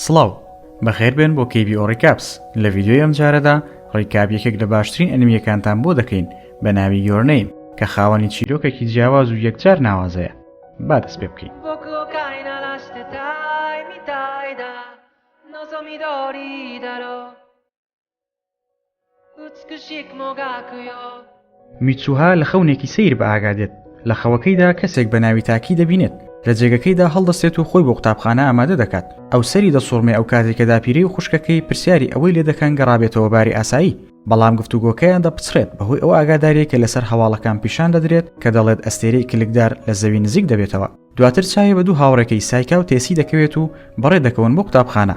سڵاو بەخێربێن بۆ کەیبی ئۆڕیکاپس. لە ڤیدیۆی ئەم جارەدا ڕیکاب یەکێک لە باشترین ئەنیمیەکانتان بۆ دەکەین بە ناوی یۆر نەیم کە خاوەنی چیرۆکێکی جیاواز و یەکجار ناوازەیە. با دەست پێ بکەین. میتسوها لە خەونێکی سیر بە ئاگادێت. لە خەوەکەیدا کەسێک بە ناوی تاکی دەبینێت. لە جێگەکەیدا هەڵدەستێت و خۆی بۆ قوتابخانە ئامادە دەکات. ئەو سەری دەسوڕمێ ئەو کاتێک کە داپیرەی و خوشکەکەی پرسیاری ئەوەی لێ دەکەن گەڕابێتەوە باری ئاسایی، بەڵام گفتوگۆکەیان دەپچڕێت بەهۆی ئەو ئاگاداریە کە لەسەر هەواڵەکان پیشان دەدرێت کە دەڵێت ئەستێرەی کلکدار لە زەوی نزیک دەبێتەوە. دواتر چایە بە دوو هاوڕێکەی سایکا و تێسی دەکەوێت و بەڕێ دەکەون بۆ قوتابخانە.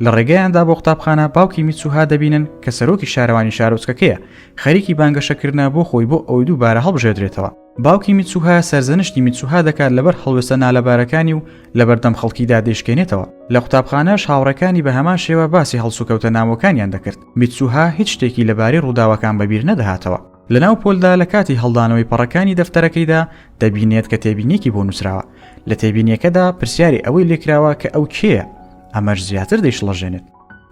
لە ڕێگەیاندا بۆ قوتابخانە باوکی میتسوها دەبینن کە سەرۆکی شارەوانی شارۆچکەکەیە، خەریکی بانگەشەکردنە بۆ خۆی بۆ ئەوەی دووبارە هەڵبژێردرێتەوە. باوکی میتسوها سەرزەنشتی میتسوها دەکات لەبەر هەڵوێستە نالەبارەکانی و لەبەردەم خەڵکیدا دێشکێنێتەوە. لە قوتابخانەش هاوڕەکانی بە هەمان شێوە باسی هەڵسوکەوتە ناوەکانیان دەکرد. میتسوها هیچ شتێکی لەبارەی ڕووداوەکان بەبیر نەدەهاتەوە. لەناو پۆلدا لە کاتی هەڵدانەوەی پەڕەکانی دەفتەرەکەیدا دەبینێت کە تێبینیەکی بۆ نووسراوە. لە تێبینیەکەدا پرسیاری ئەوەی لێکراوە کە ئەو کێیە، ئەمەش زیاتر دەیشڵەژێنێت.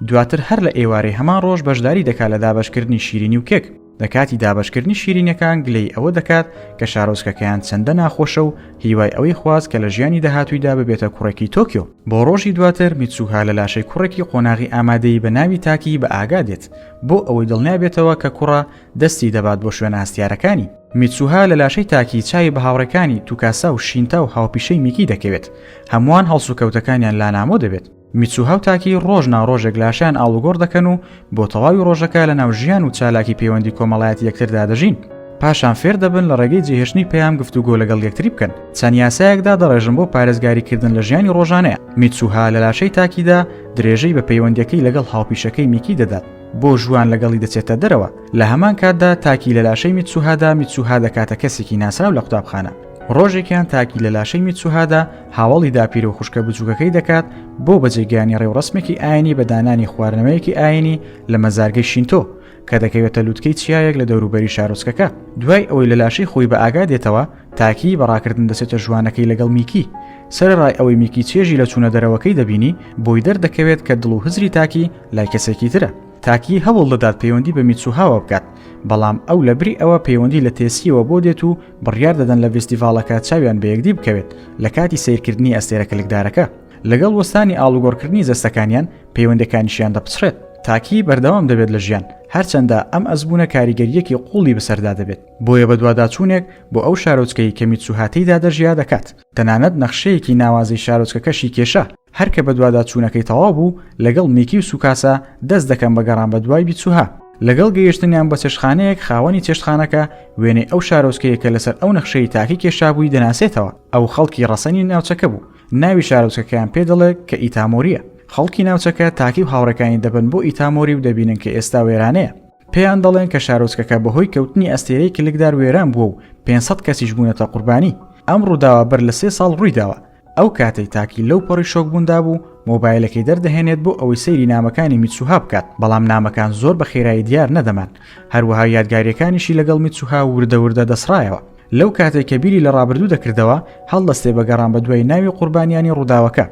دواتر هەر لە ئێوارەی هەمان ڕۆژ بەشداری دەکات لە دابەشکردنی شیرینی و کێک. لە کاتی دابەشکردنی شیرینەکان گلەی ئەوە دەکات کە شارۆچکەکەیان چەندە ناخۆشە و هیوای ئەوەی خواست کە لە ژیانی داهاتوویدا ببێتە کوڕێکی تۆکیۆ. بۆ ڕۆژی دواتر میتسوها لە لاشەی کوڕێکی قۆناغی ئامادەی بە ناوی تاکی بە ئاگادێت بۆ ئەوەی دڵنیابێتەوە کە کوڕە دەستی دەبات بۆ شوێنە هەستیارەکانی. میتسوها لە لاشەی تاکی چای بە هاوڕەکانی توکاسا و شینتا و هاوپیشەی میکی دەکەوێت. هەمووان هەڵسوکەوتەکانیان لانامۆ دەبێت. میتسوها و تاکی ڕۆژ ناڕۆژێک لاشیان ئاڵوگۆڕ دەکەن و بۆ تەواوی ڕۆژەکە لە ناو ژیان و چالاکی پەیوەندی کۆمەڵایەتی یەکتردا دەژین. پاشان فێر دەبن لە ڕێگەی جێهێشتنی پەیام گفتوگۆ لەگەڵ یەکتری بکەن. چەند یاسایەکدا دەڕێژن بۆ پارێزگاریکردن لە ژیانی ڕۆژانەیە. میتسوها لە لاشەی تاکیدا درێژەی بە پەیوەندیەکەی لەگەڵ هاوپیشەکەی میکی دەدات بۆ ژوان لەگەڵی دەچێتە دەرەوە. لە هەمان کاتدا تاکی لە لاشەی میتسوها دەکاتە کەسێکی ناسراو لە قوتابخانە. ڕۆژێکیان تاکی لە لاشەی میتسوهادا هاوڵی داپیر و خوشکە بچووکەکەی دەکات بۆ بەجێگیانی ڕێوڕسمێکی ئاینی بە دانانی خواردنەوەیەکی ئاینی لە مەزارگەی شینتۆ کە دەکەوێتە لووتکەی چیایەک لە دەوروبەری شارۆچکەکە. دوای ئەوەی لە لاشەی خۆی بە ئاگادێتەوە تاکی بەڕاکردن دەچێتە ژوانەکەی لەگەڵ میکی. سەرڕای ئەوەی میکی چێژی لە چوونە دەرەوەکەی دەبینی بۆی دەردەکەوێت کە دڵ و هزری تاکی لای کەسێکی ترە. تاکی هەوڵ دەدات پەیوەندی بە میتسوهاوە بکات، بەڵام ئەو لەبری ئەوە پەیوەندی لە تێسیەوە بۆ دێت و بڕیار دەدەن لە فێستیڤاڵەکە چاویان بە یەکدی بکەوێت لە کاتی سیرکردنی ئەستێرە کلکدارەکە. لەگەڵ وەستانی ئاڵوگۆڕکردنی جەستەکانیان پەیوەندەکانیشیان دەپچڕێت. تاکی بەردەوام دەبێت لە ژیان، هەرچەندە ئەم ئەزبوونە کاریگەریەکی قوڵی بەسەردا دەبێت. بۆیە بە دوواداچوونێک بۆ ئەو شارۆچکەی کە میتسوهاتەیدا دەژیا دەکات. تەنانەت نەخشەیەکی ناوازەی شارۆچکەکەشی کێشە. هەرکە بە دوواداچوونەکەی تەواو بوو لەگەڵ میکی و سوکاسا دەست دەکەن بە گەڕان بە دوای میتسوها. لەگەڵ گەیشتنیان بە چێشتخانەیەک خاوەنی چێشتخانەکە وێنەی ئەو شارۆچکەیە کە لەسەر ئەو نەخشەی تاکی کێشابووی دەناسێتەوە. ئەو خەڵکی ڕەسەنی ناوچەکە بوو. ناوی شارۆچکەکەیان پێ دەڵێت کە ئیتامۆریە. خەڵکی ناوچەکە تاکی و هاوڕەکانی دەبن بۆ ئیتامۆری و دەبینن کە ئێستا وێرانەیە. پێیان دەڵێن کە شارۆچکەکە بەهۆی کەوتنی ئەستێرەی کلکدار وێران بووە و 500 کەسیش بوونەتە قوربانی. ئەم ڕووداوە بەر لە 3 ساڵ ڕوویداوە. ئەو کاتەی تاکی لەو پەڕی شۆک بووندا بوو مۆبایلەکەی دەردەهێنێت بۆ ئەوەی سەیری نامەکانی میتسوها بکات، بەڵام نامەکان زۆر بە خێرایی دیار نەدەمان. هەروەها یادگاریەکانیشی لەگەڵ میتسوها وردە دەسڕایەوە. لەو کاتێک کە بیری لە ڕابردوو دەکردەوە هەڵدەستێ بە گەڕان بە دوای ناوی قوربانیانی ڕووداوەکە.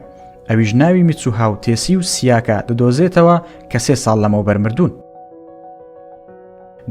ئەویش ناوی میتسوها و تێسی و سیاکە دەدۆزێتەوە کە 3 ساڵ لەمەوبەر مردوون.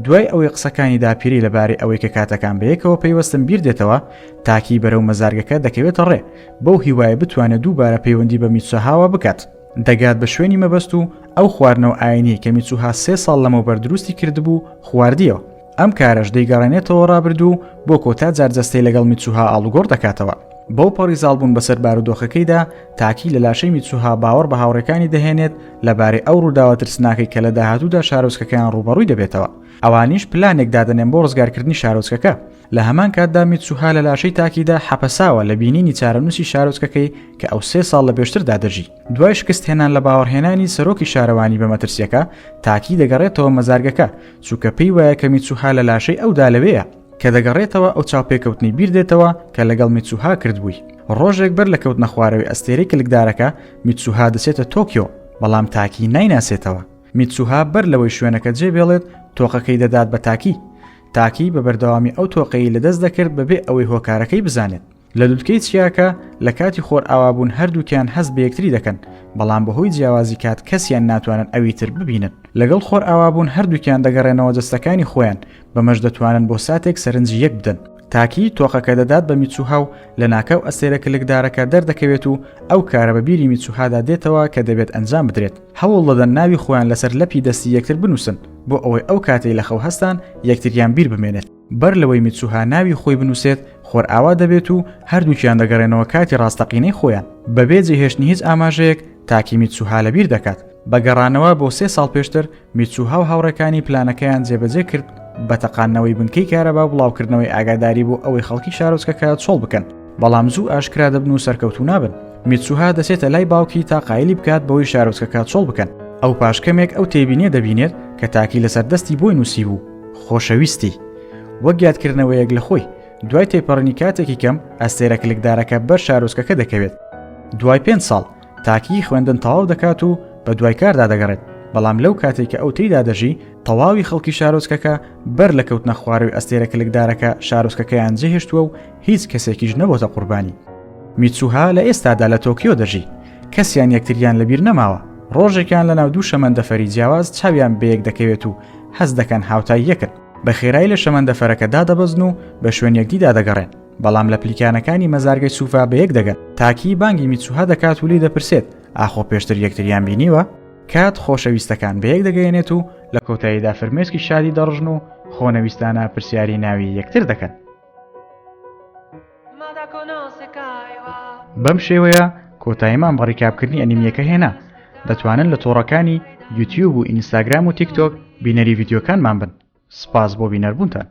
دوای ئەوەی قسەکانی داپیری لەبارەی ئەوەی کە کاتەکان بەیەکەوە پەیوەستن بیر دێتەوە، تاکی بەرەو مەزارگەکە دەکەوێتە ڕێ بەو هیوایە بتوانێت دووبارە پەیوەندی بە میتسوهاوە بکات. دەگات بە شوێنی مەبەست و ئەو خواردنەوە ئاینی کە میتسوها 3 ساڵ لەمەوبەر دروستی کردبوو خواردیەوە. ئەم کارەش دەیگەڕێنێتەوە ڕابردوو بۆ کۆتا جارجەستەی لەگەڵ میتسوها ئاڵوگۆڕ دەکاتەوە. بەو پەڕیزاڵ بوون بەسەر بارودۆخەکەیدا تاکی لە لاشەی میتسوها باوەڕ بە هاوڕێکانی دەهێنێت لەبارەی ئەو ڕووداوە ترسناکەی کە لە داهاتوودا شارۆچکەکەیان ڕوبەڕووی دەبێتەوە. ئەوانیش پلانێک دادەنێن بۆ ڕزگارکردنی شارۆچکەکە. لە هەمان کاتدا میتسوها لە لاشەی تاکیدا حەپەساوە لە بینینی چارەنووسی شارۆچکەکەی کە ئەو 3 ساڵ لە پێشتردا دەژی. دوای شکست هێنان لە باوەڕهێنانی سەرۆکی شارەوانی بە مەترسیەکە تاکی دەگەڕێتەوە مەزارگەکە چووکە پێی وایە کە میتسوها لە لاشەی ئەودا لەوەیە کە دەگەڕێتەوە ئەو چاوپێکەوتنی بیر دێتەوە کە لەگەڵ میتسوها کردبووی. ڕۆژێک بەر لە کەوتنە خوارەوەی ئەستێرەی کلکدارەکە میتسوها دەچێتە تۆکیۆ، بەڵام تاکی نایناسێتەوە. میتسوها بەر لەوەی شوێنەکە جێبێڵێت تۆقەکەی دەدات بە تاکی. تاکی بە بەردەوامی ئەو تۆقەی لەدەست دەکرد بەبێ ئەوەی هۆکارەکەی بزانێت. لە دووتکەی چیاکە لە کاتی خۆر ئاوابوون هەردووکیان هەست بە یەکتری دەکەن بەڵام بەهۆی جیاوازی کات کەسیان ناتوانن ئەوی تر ببینن لەگەڵ خۆر ئاوابوون هەردووکیان دەگەڕێنەوە جەستەکانی خۆیان بەمەش دەتوانن بۆ ساتێک سەرنجی یەک بدەن تاکی تۆقەکە دەدات بە میتسوها و لە ناکەو ئەستێرە کلکدارەکە دەردەکەوێت و ئەو کارە بە بیری میتسوهادا دێتەوە کە دەبێت ئەنجام بدرێت هەوڵ دەدەن ناوی خۆیان لەسەر لەپی دەستی یەکتر بنووسن بۆ ئەوەی ئەو کاتەی لە خەو هەستان یەکتریان بیر بمێنێت بەر لەوەی میتسوها ناوی خۆی بنووسێت خۆر ئاوا دەبێت و هەردووکیان دەگەڕێنەوە کاتی ڕاستەقینەی خۆیان بەبێ جێهێشتنی هیچ ئاماژەیەک تاکی میتسوها لەبیر دەکات بەگەڕانەوە بۆ 3 ساڵ پێشتر میتسوها و هاوڕەکانی پلانەکەیان جێبەجێ کرد بە تەقانەوەی بنکەی کارەبا و بڵاوکردنەوەی ئاگاداری بۆ ئەوەی خەڵکی شارۆچکەکە چۆڵ بکەن بەڵام زوو ئاشکرا دەبن و سەرکەوتو نابن میتسوها دەسێتە لای باوکی تا قایلی بکات بەوەی شارۆچکەکە چۆڵ بکەن ئەو پاشکەمێک ئەو تێبینێ دەبینێت کە تاکی لەسەر دەستی بۆی نووسی بوو خۆشەویستی وەک یادکردنەوەیەک لە خۆی دوای تێپەڕنی کاتێکی کەم ئەستێرە کلکدارەکە بەر شارۆچکەکە دەکەوێت دوای 5 ساڵ تاکی خوێندن تەواو دەکات و بە دوای کاردا دەگەڕێت بەڵام لەو کاتێک کە ئەو تێیدا دەژی تەواوی خەڵکی شارۆچکەکە بەر لە کەوتنە خوارەوەی ئەستێرە کلکدارەکە شارۆچکەکەیان جێهێشتووە و هیچ کەسێکیش نەبووتە قوربانی میتسوها لە ئێستادا لە تۆکیۆ دەژی کەسیان یەکتریان لەبیر نەماوە ڕۆژێکیان لە ناو دوو شەمەندەفەری جیاواز چاویان بەیەک دەکەوێت و هەست دەکەن هاوتای یەکن بە خێرایی لە شەمەندەفەرەکەدا دەبەزن و بە شوێن یەکدیدا دەگەڕێن بەڵام لە پلیکانەکانی مەزارگەی سوفا بەیەک دەگەن تاکی بانگی میتسوها دەکات و لی دەپرسێت ئاخۆ پێشتر یەکتریان بینیوە کات خۆشەویستەکان بەیەک دەگەیەنێت و لە کۆتاییدا فرمێسکی شادی دەڕژن و خۆنەویستانە پرسیاری ناوی یەکتر دەکەن بەم شێوەیە کۆتاییمان بە ڕیکابکردنی ئەنیمیەکە هێنا دەتوانن لە تۆڕەکانی یوتیوب و ئینستاگرام و تیکتۆک بینەری ڤیدیۆکانمان بن سپاس بۆ بینەربوونتان